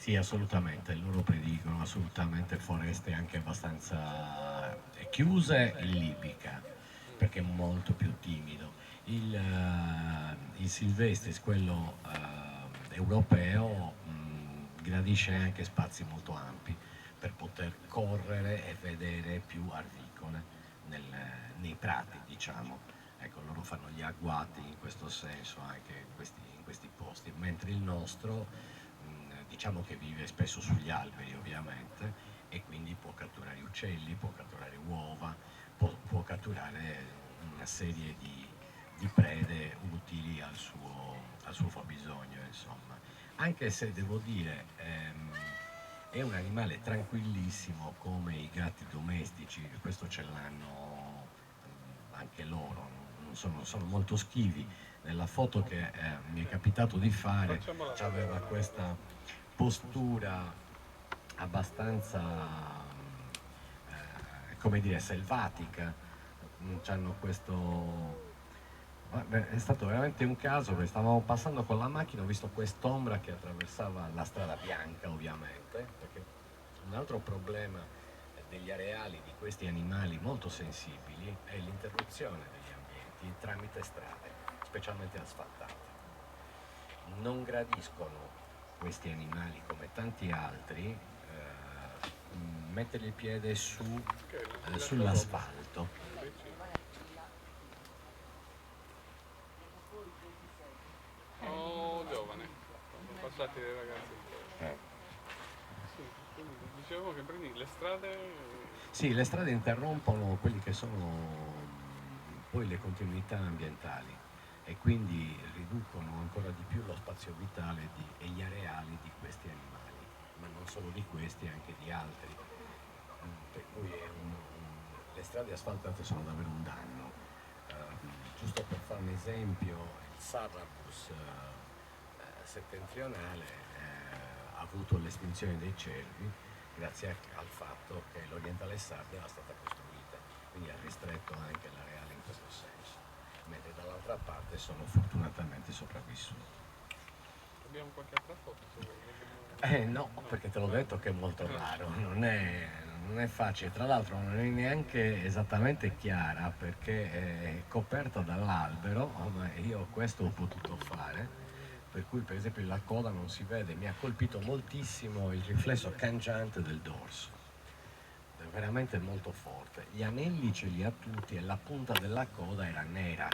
Sì, assolutamente, loro prediligono assolutamente foreste anche abbastanza chiuse in libica, perché è molto più timido. Il Silvestris, quello europeo, gradisce anche spazi molto ampi per poter correre e vedere più arvicole nei prati, diciamo. Ecco, loro fanno gli agguati in questo senso anche in questi posti, mentre il nostro diciamo che vive spesso sugli alberi ovviamente e quindi può catturare uccelli, può catturare uova, può catturare una serie di prede utili al suo fabbisogno, insomma. Anche se devo dire, è un animale tranquillissimo come i gatti domestici, questo ce l'hanno anche loro, sono molto schivi. Nella foto che mi è capitato di fare aveva questa postura abbastanza, come dire, selvatica. C'hanno questo... È stato veramente un caso perché stavamo passando con la macchina, ho visto quest'ombra che attraversava la strada bianca ovviamente, perché un altro problema degli areali di questi animali molto sensibili è l'interruzione degli ambienti tramite strade, specialmente asfaltate. Non gradiscono questi animali come tanti altri mettere il piede sull'asfalto. Oh, giovane, sono passati dei ragazzi. Eh. Sì, quindi dicevo che prendi le strade. Sì, le strade interrompono quelli che sono poi le continuità ambientali e quindi riducono ancora di più lo spazio vitale e gli areali di questi animali, ma non solo di questi, anche di altri. Per cui le strade asfaltate sono davvero un danno. Giusto per fare un esempio, il Sarrabus settentrionale ha avuto l'estinzione dei cervi grazie al fatto che l'Orientale Sardo era stata costruita, quindi ha ristretto anche l'areale in questo senso, mentre dall'altra parte sono fortunatamente sopravvissuti. Abbiamo qualche altra foto se vuoi. No, perché te l'ho detto che è molto raro, non è facile, tra l'altro non è neanche esattamente chiara perché è coperta dall'albero, ma io questo ho potuto fare, per cui per esempio la coda non si vede, mi ha colpito moltissimo il riflesso cangiante del dorso, è veramente molto forte, gli anelli ce li ha tutti e la punta della coda era nera,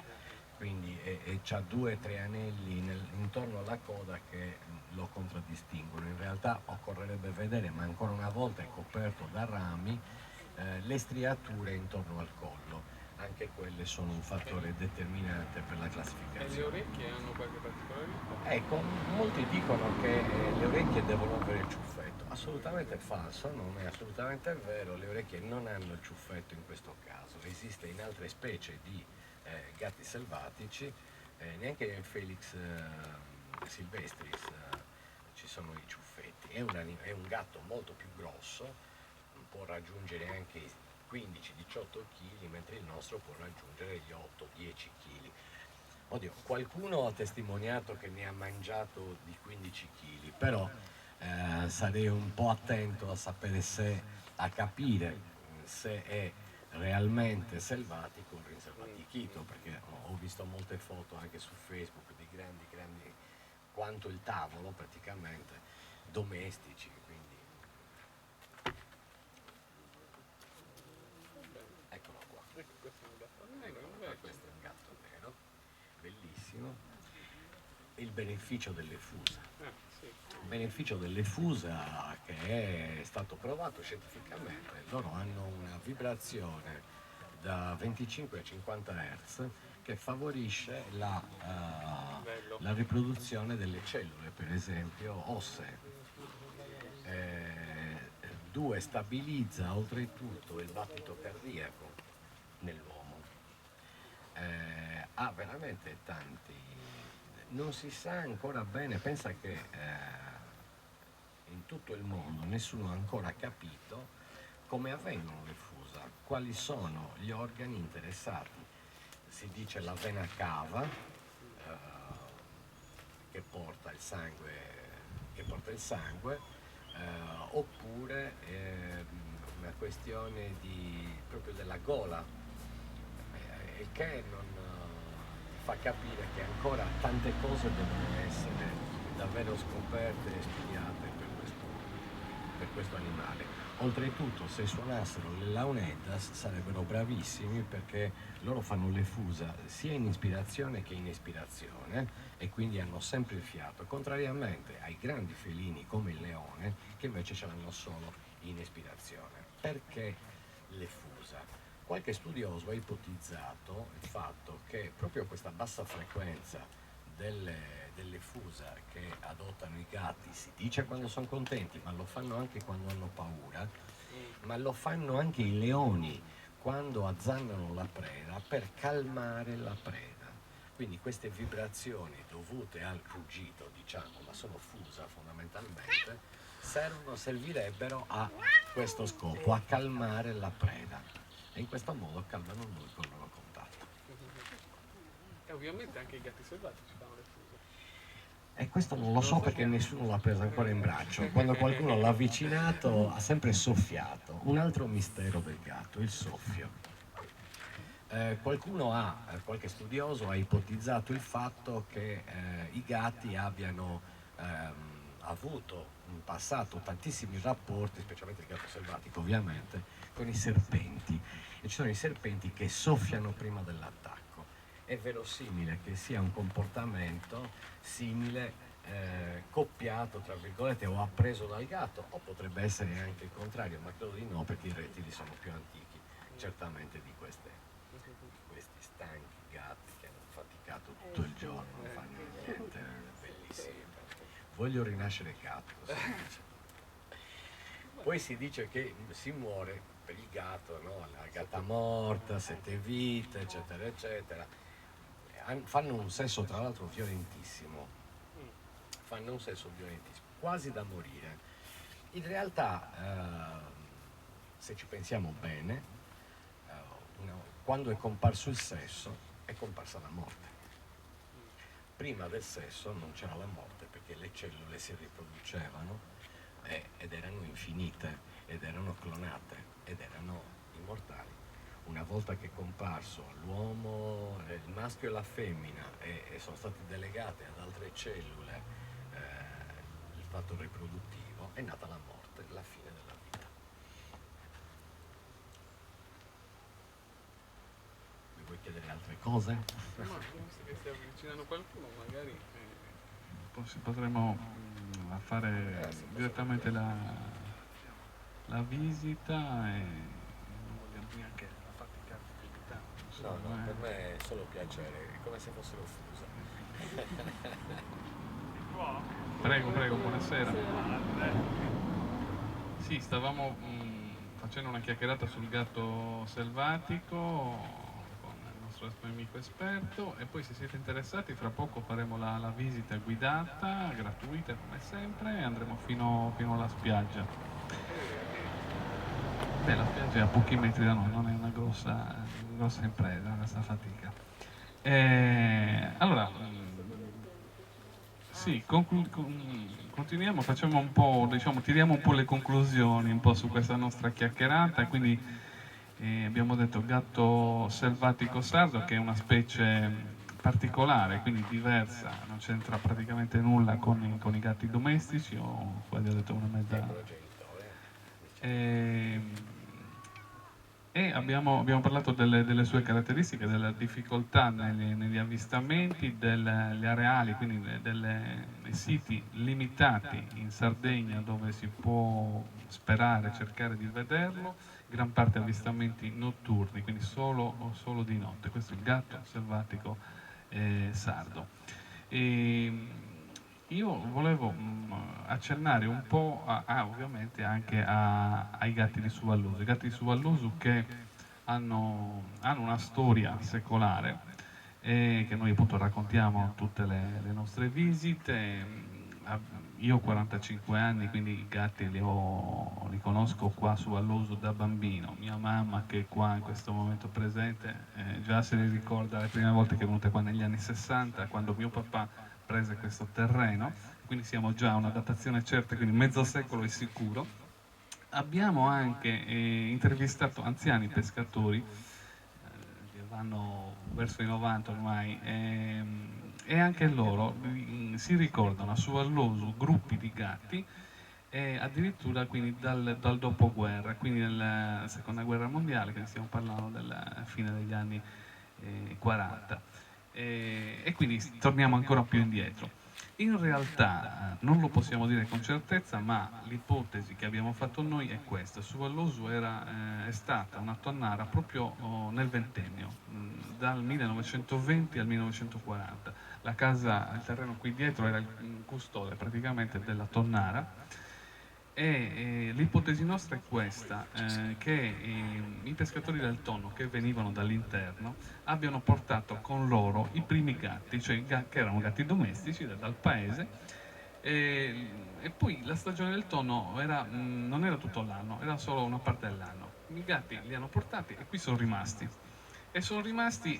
quindi c'ha 2 o 3 anelli intorno alla coda che lo contraddistinguono. In realtà occorrerebbe vedere, ma ancora una volta è coperto da rami, le striature intorno al collo. Anche quelle sono un fattore determinante per la E le classificazione. orecchie hanno qualche particolarità? Ecco, molti dicono che le orecchie devono avere il ciuffetto. Assolutamente falso, non è assolutamente vero, le orecchie non hanno il ciuffetto in questo caso. Esiste in altre specie di gatti selvatici, neanche nel Felix silvestris ci sono i ciuffetti. È un gatto molto più grosso, può raggiungere anche i 15-18 kg, mentre il nostro può raggiungere gli 8-10 kg. Oddio, qualcuno ha testimoniato che ne ha mangiato di 15 kg, però sarei un po' attento a sapere a capire se è realmente selvatico o rinselvatichito, perché ho visto molte foto anche su Facebook di grandi, grandi, quanto il tavolo praticamente, domestici, quindi eccolo qua. Ecco, questo è un gatto nero Eccolo qua, invece. questo è un gatto nero, bellissimo. Il beneficio delle fusa. Sì. Il beneficio delle fusa che è stato provato scientificamente, loro hanno una vibrazione da 25 a 50 Hz che favorisce Bello. la riproduzione delle cellule, per esempio ossee. Due, stabilizza oltretutto il battito cardiaco nell'uomo. Ha veramente tanti. Non si sa ancora bene, pensa che in tutto il mondo nessuno ha ancora capito come avvengono le fusa, quali sono gli organi interessati. Si dice la vena cava che porta il sangue, oppure una questione proprio della gola, il che non fa capire che ancora tante cose devono essere davvero scoperte e studiate per questo animale. Oltretutto, se suonassero le launetas sarebbero bravissimi, perché loro fanno le fusa sia in ispirazione che in espirazione, e quindi hanno sempre il fiato, contrariamente ai grandi felini come il leone, che invece ce l'hanno solo in espirazione. Perché le fusa? Qualche studioso ha ipotizzato il fatto che proprio questa bassa frequenza delle fusa che adottano i gatti, si dice quando sono contenti, ma lo fanno anche quando hanno paura, ma lo fanno anche i leoni quando azzannano la preda per calmare la preda. Quindi queste vibrazioni dovute al ruggito, diciamo, ma sono fusa fondamentalmente, servirebbero a questo scopo, a calmare la preda. E in questo modo calmano noi col loro contatto. E ovviamente anche i gatti selvatici fanno le fuse. E questo non lo so perché nessuno l'ha preso ancora in braccio. Quando qualcuno l'ha avvicinato ha sempre soffiato. Un altro mistero del gatto, il soffio. Qualche studioso ha ipotizzato il fatto che i gatti abbiano avuto in passato tantissimi rapporti, specialmente il gatto selvatico ovviamente, con i serpenti. E ci sono i serpenti che soffiano prima dell'attacco. È verosimile che sia un comportamento simile, coppiato tra virgolette o appreso dal gatto, o potrebbe essere anche il contrario, ma credo di no, perché i rettili sono più antichi certamente di questi stanchi gatti che hanno faticato tutto il giorno, non fanno niente, bellissimi. Voglio rinascere gatto, si dice. Poi si dice che si muore per il gatto, no? La gatta morta, 7 vite, eccetera, eccetera. Fanno un sesso tra l'altro violentissimo, quasi da morire. In realtà, se ci pensiamo bene, quando è comparso il sesso è comparsa la morte. Prima del sesso non c'era la morte, perché le cellule si riproducevano ed erano infinite, ed erano clonate, ed erano immortali. Una volta che è comparso l'uomo, il maschio e la femmina, e sono state delegate ad altre cellule il fatto riproduttivo, è nata la morte, la fine della vita. Mi vuoi chiedere altre cose? Ma visto che stai avvicinando qualcuno, magari Potremmo fare direttamente la visita e non vogliamo neanche affaticare più di tanto. No, per me è solo piacere, è come se fossero fusa. Prego, buonasera. Sì, stavamo facendo una chiacchierata sul gatto selvatico con il nostro amico esperto, e poi, se siete interessati, fra poco faremo la visita guidata, gratuita come sempre, e andremo fino alla spiaggia. Beh, la spiaggia è a pochi metri da noi, non è una grossa impresa, questa fatica. Allora, sì, continuiamo, facciamo un po', diciamo, tiriamo un po' le conclusioni un po' su questa nostra chiacchierata. Quindi abbiamo detto gatto selvatico sardo, che è una specie particolare, quindi diversa, non c'entra praticamente nulla con i gatti domestici, o quasi ho detto una mezza. E abbiamo parlato delle sue caratteristiche, della difficoltà negli avvistamenti, degli areali, quindi dei siti limitati in Sardegna dove si può sperare, cercare di vederlo, gran parte avvistamenti notturni, quindi solo di notte. Questo è il gatto selvatico sardo. Io volevo accennare un po' ovviamente anche ai gatti di Suvalluso. I gatti di Suvalluso che hanno una storia secolare, che noi appunto raccontiamo tutte le nostre visite. Io ho 45 anni, quindi i gatti li conosco qua su Alloso da bambino. Mia mamma, che è qua in questo momento presente, già se li ricorda le prime volte che è venuta qua negli anni 60, quando mio papà prese questo terreno, quindi siamo già a una datazione certa, quindi mezzo secolo è sicuro. Abbiamo anche intervistato anziani pescatori che vanno verso i 90 ormai, e anche loro si ricordano a Sualloso gruppi di gatti, e addirittura quindi dal dopoguerra, quindi nella seconda guerra mondiale, quindi stiamo parlando della fine degli anni 40, e quindi torniamo ancora più indietro. In realtà non lo possiamo dire con certezza, ma l'ipotesi che abbiamo fatto noi è questa: Sualloso è stata una tonnara proprio nel ventennio, dal 1920 al 1940. La casa, il terreno qui dietro era il custode praticamente della tonnara, e l'ipotesi nostra è questa, che i pescatori del tonno che venivano dall'interno abbiano portato con loro i primi gatti, cioè che erano gatti domestici dal paese, e poi la stagione del tonno non era tutto l'anno, era solo una parte dell'anno. I gatti li hanno portati e qui sono rimasti. E sono rimasti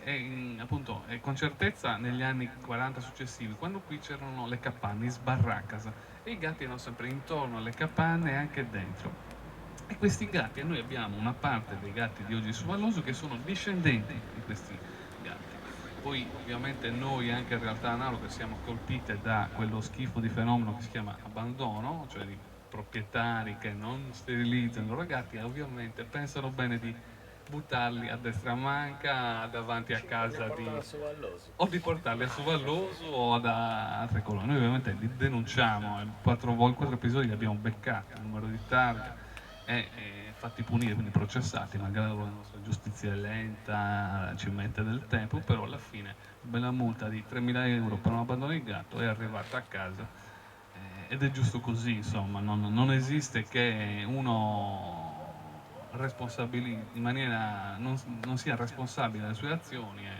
appunto con certezza negli anni 40 successivi, quando qui c'erano le capanne, sbarracasa, e i gatti erano sempre intorno alle capanne e anche dentro. E questi gatti, e noi abbiamo una parte dei gatti di oggi su Valloso che sono discendenti di questi gatti. Poi ovviamente noi anche in realtà analoghe siamo colpite da quello schifo di fenomeno che si chiama abbandono, cioè di proprietari che non sterilizzano i loro gatti e ovviamente pensano bene di buttarli a destra manca davanti a casa o di portarli a Suvalloso o da altre colonie. Noi ovviamente li denunciamo, in 4 episodi li abbiamo beccati, il numero di targa, e fatti punire, quindi processati, magari la nostra giustizia è lenta, ci mette del tempo, però alla fine bella multa di 3.000 euro per un abbandono di gatto è arrivata a casa, ed è giusto così, insomma, non esiste che uno in maniera non sia responsabile delle sue azioni e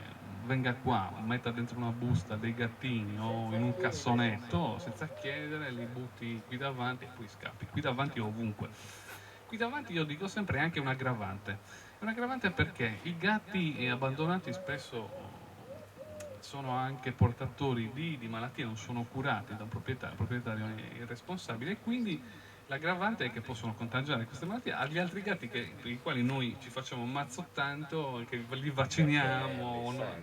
venga qua, metta dentro una busta dei gattini o in un cassonetto senza chiedere, li butti qui davanti e poi scappi, qui davanti ovunque. Qui davanti io dico sempre anche un aggravante. Un aggravante perché i gatti abbandonati spesso sono anche portatori di malattie, non sono curati da un proprietario, il proprietario è irresponsabile, e quindi l'aggravante è che possono contagiare queste malattie agli altri gatti per i quali noi ci facciamo un mazzo tanto, che li vacciniamo, no?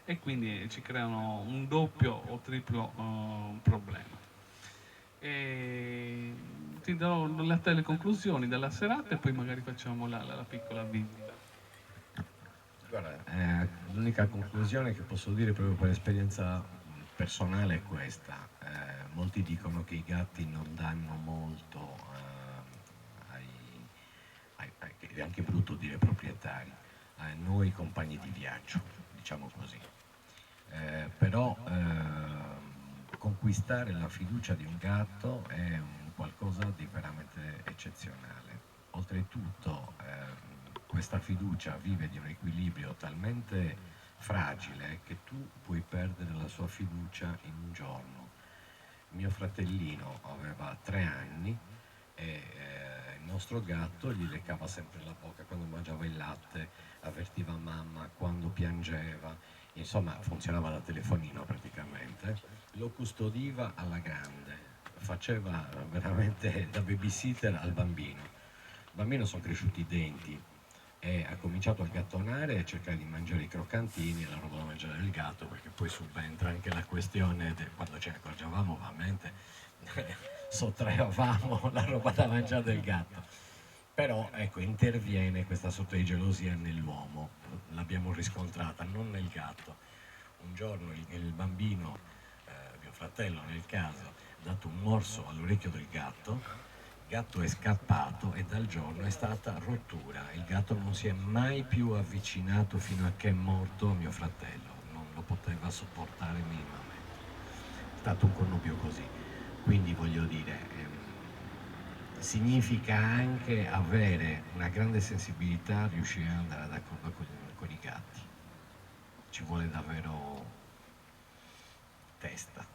E quindi ci creano un doppio o triplo problema. E ti darò le conclusioni della serata e poi magari facciamo la piccola visita. Guarda, l'unica conclusione che posso dire proprio per esperienza personale è questa. Molti dicono che i gatti non danno molto è anche brutto dire proprietari, a noi compagni di viaggio, diciamo così. Però conquistare la fiducia di un gatto è un qualcosa di veramente eccezionale. Oltretutto questa fiducia vive di un equilibrio talmente fragile che tu puoi perdere la sua fiducia in un giorno. Mio fratellino aveva 3 anni e il nostro gatto gli leccava sempre la bocca quando mangiava il latte, avvertiva mamma quando piangeva, insomma funzionava da telefonino praticamente, lo custodiva alla grande, faceva veramente da babysitter al bambino. Il bambino sono cresciuti i denti e ha cominciato a gattonare e a cercare di mangiare i croccantini, la roba da mangiare del gatto, perché poi subentra anche la questione quando ce ne accorgevamo ovviamente sottraevamo la roba da mangiare del gatto. Però ecco, interviene questa sorta di gelosia nell'uomo, l'abbiamo riscontrata, non nel gatto. Un giorno il bambino, mio fratello nel caso, ha dato un morso all'orecchio del gatto, il gatto è scappato e dal giorno è stata rottura. Il gatto non si è mai più avvicinato fino a che è morto mio fratello, non lo poteva sopportare minimamente. È stato un connubio così. Quindi voglio dire, significa anche avere una grande sensibilità, riuscire ad andare d'accordo con i gatti. Ci vuole davvero testa.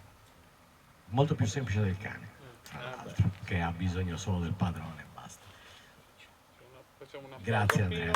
Molto più semplice del cane, tra l'altro, che ha bisogno solo del padrone e basta. Facciamo una Grazie Andrea.